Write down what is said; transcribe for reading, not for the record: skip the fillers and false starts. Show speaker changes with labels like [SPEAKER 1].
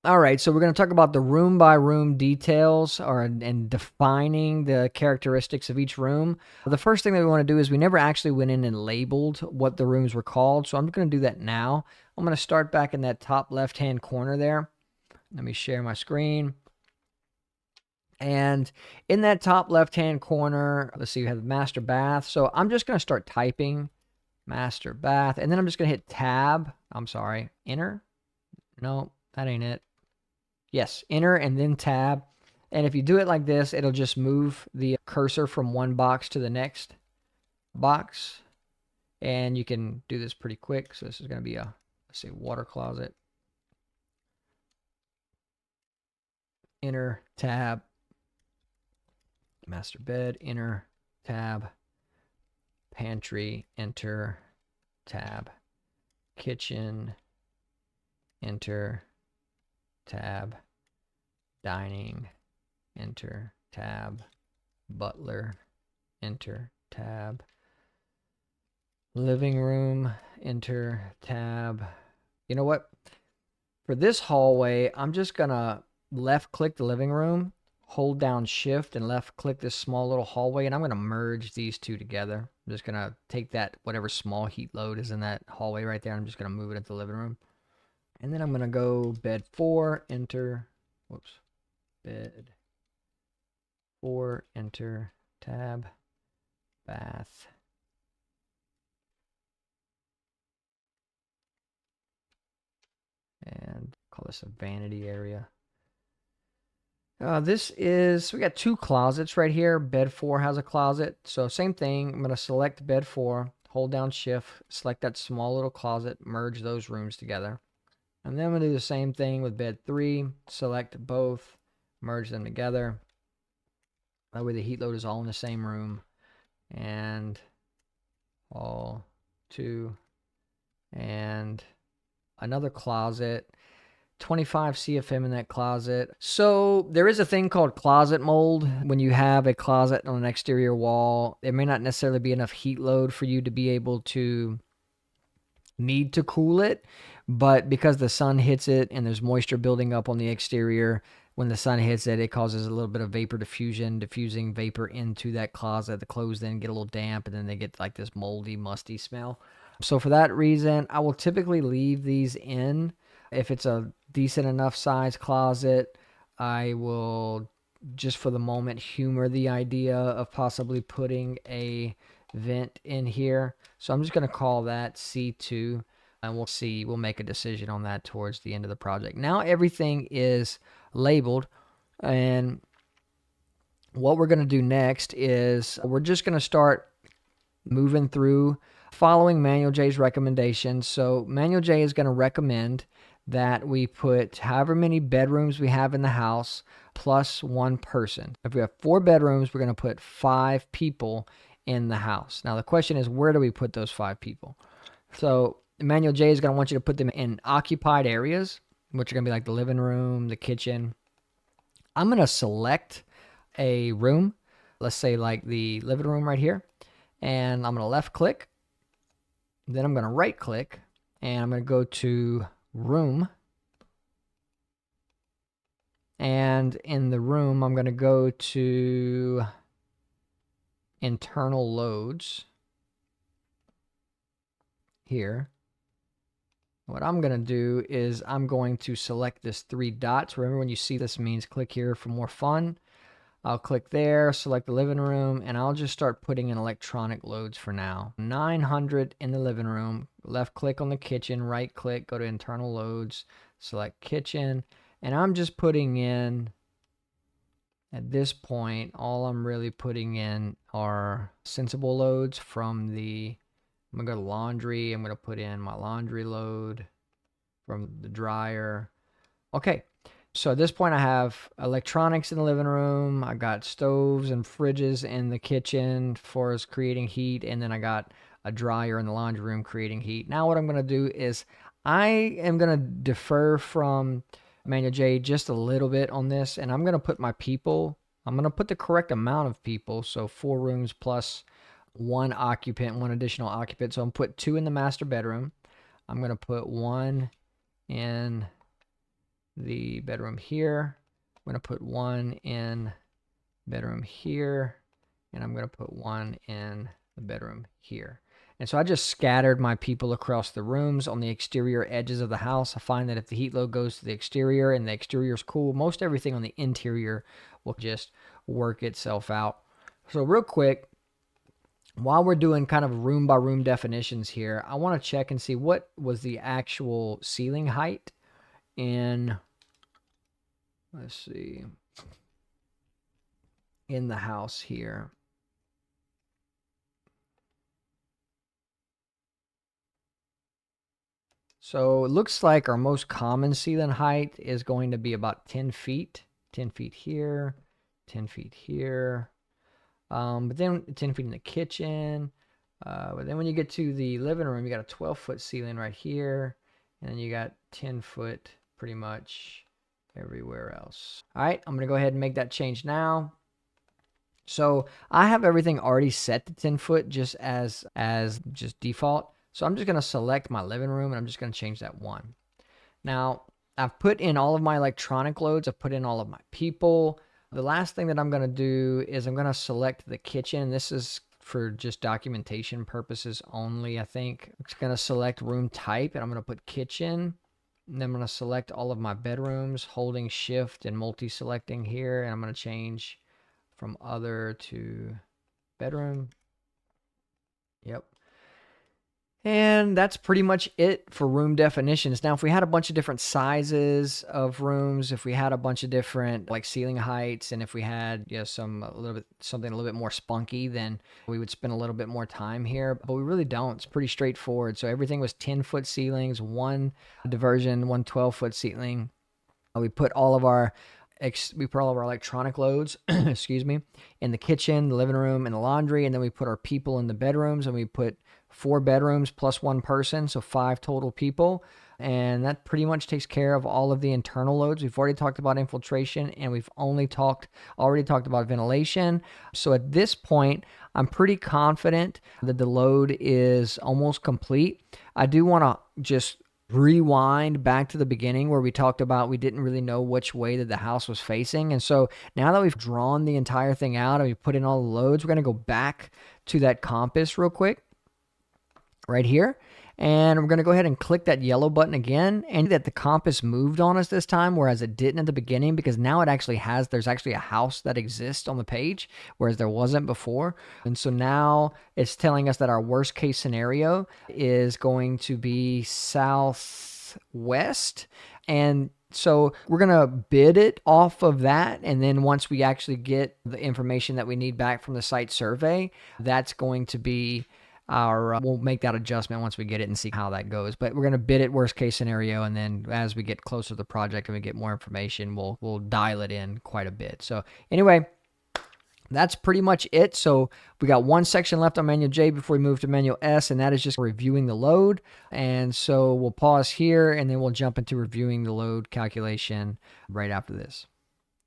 [SPEAKER 1] All right, so we're going to talk about the room by room details and defining the characteristics of each room. The first thing that we want to do is we never actually went in and labeled what the rooms were called, so I'm going to do that now. I'm going to start back in that top left-hand corner there. Let me share my screen. And in that top left-hand corner, let's see, we have the master bath. So I'm just going to start typing master bath, and then I'm just going to hit tab. I'm sorry, enter. No, that ain't it. Yes, enter and then tab. And if you do it like this, it'll just move the cursor from one box to the next box. And you can do this pretty quick. So this is going to be a, let's say, water closet. Enter, tab. Master bed, enter, tab. Pantry, enter, tab. Kitchen, enter, tab. Dining, enter, tab. Butler, enter, tab. Living room, enter, tab. You know what? For this hallway, I'm just going to left click the living room, hold down shift and left click this small little hallway, and I'm going to merge these two together. I'm just going to take that, whatever small heat load is in that hallway right there, I'm just going to move it into the living room. And then I'm going to go bed 4, enter, whoops, bed 4, enter, tab, bath. And call this a vanity area. We got 2 closets right here. Bed 4 has a closet. So same thing. I'm going to select bed 4, hold down shift, select that small little closet, merge those rooms together. And then I'm going to do the same thing with bed 3, select both, merge them together. That way the heat load is all in the same room. And all 2. And another closet. 25 CFM in that closet. So there is a thing called closet mold. When you have a closet on an exterior wall, there may not necessarily be enough heat load for you to be able to need to cool it. But because the sun hits it and there's moisture building up on the exterior, when the sun hits it, it causes a little bit of vapor diffusion, diffusing vapor into that closet. The clothes then get a little damp and then they get like this moldy, musty smell. So for that reason, I will typically leave these in. If it's a decent enough size closet, I will just for the moment humor the idea of possibly putting a vent in here. So I'm just going to call that C2 and we'll see. We'll make a decision on that towards the end of the project. Now everything is labeled, and what we're going to do next is we're just going to start moving through following Manual J's recommendations. So Manual J is going to recommend that we put however many bedrooms we have in the house plus 1 person. If we have 4 bedrooms, we're going to put 5 people in the house. Now the question is, where do we put those 5 people? So Manual J is going to want you to put them in occupied areas, which are going to be like the living room, the kitchen. I'm going to select a room, let's say like the living room right here, and I'm going to left click. Then I'm going to right click, and I'm going to go to room. And in the room, I'm going to go to internal loads here. What I'm going to do is I'm going to select this 3 dots. Remember, when you see this means click here for more fun. I'll click there, select the living room, and I'll just start putting in electronic loads for now. 900 in the living room. Left click on the kitchen, right click, go to internal loads, select kitchen, and I'm just putting in, at this point, all I'm really putting in are sensible loads from the, I'm going to go to laundry. I'm going to put in my laundry load from the dryer. Okay. So at this point, I have electronics in the living room. I got stoves and fridges in the kitchen for us creating heat. And then I got a dryer in the laundry room creating heat. Now what I'm going to do is I am going to defer from Manual J just a little bit on this. And I'm going to put my people, I'm going to put the correct amount of people. So 4 rooms plus 1 occupant, 1 additional occupant. So I'm put 2 in the master bedroom. I'm going to put 1 in the bedroom here. I'm going to put one in bedroom here, and I'm going to put one in the bedroom here. And so I just scattered my people across the rooms on the exterior edges of the house. I find that if the heat load goes to the exterior and the exterior is cool, most everything on the interior will just work itself out. So real quick, while we're doing kind of room by room definitions here, I want to check and see what was the actual ceiling height in, let's see, in the house here. So it looks like our most common ceiling height is going to be about 10 feet. 10 feet here, 10 feet here. But then 10 feet in the kitchen. But then when you get to the living room, you got a 12-foot ceiling right here. And then you got 10 foot pretty much everywhere else. All right, I'm going to go ahead and make that change now. So I have everything already set to 10 foot just as just default. So I'm just going to select my living room and I'm just going to change that one. Now, I've put in all of my electronic loads. I've put in all of my people. The last thing that I'm going to do is I'm going to select the kitchen. This is for just documentation purposes only, I think. I'm just going to select room type and I'm going to put kitchen. And then I'm going to select all of my bedrooms, holding shift and multi-selecting here. And I'm going to change from other to bedroom. Yep. And that's pretty much it for room definitions. Now, if we had a bunch of different sizes of rooms, if we had a bunch of different like ceiling heights, and if we had something a little bit more spunky, then we would spend a little bit more time here. But we really don't. It's pretty straightforward. So everything was 10-foot ceilings, one diversion, one 12-foot ceiling. We put all of our electronic loads, excuse me, in the kitchen, the living room, and the laundry, and then we put our people in the bedrooms, and we put 4 bedrooms plus 1 person, so 5 total people. And that pretty much takes care of all of the internal loads. We've already talked about infiltration, and we've already talked about ventilation. So at this point, I'm pretty confident that the load is almost complete. I do want to just rewind back to the beginning where we talked about we didn't really know which way that the house was facing. And so now that we've drawn the entire thing out and we've put in all the loads, we're going to go back to that compass real quick right here. And we're going to go ahead and click that yellow button again, and that the compass moved on us this time, whereas it didn't at the beginning, because now there's actually a house that exists on the page, whereas there wasn't before. And so now it's telling us that our worst case scenario is going to be southwest. And so we're going to bid it off of that. And then once we actually get the information that we need back from the site survey, that's going to be we'll make that adjustment once we get it and see how that goes. But we're going to bid it worst case scenario, and then as we get closer to the project and we get more information, we'll dial it in quite a bit. So anyway, that's pretty much it. So we got one section left on manual J before we move to manual S, and that is just reviewing the load. And so we'll pause here, and then we'll jump into reviewing the load calculation right after this.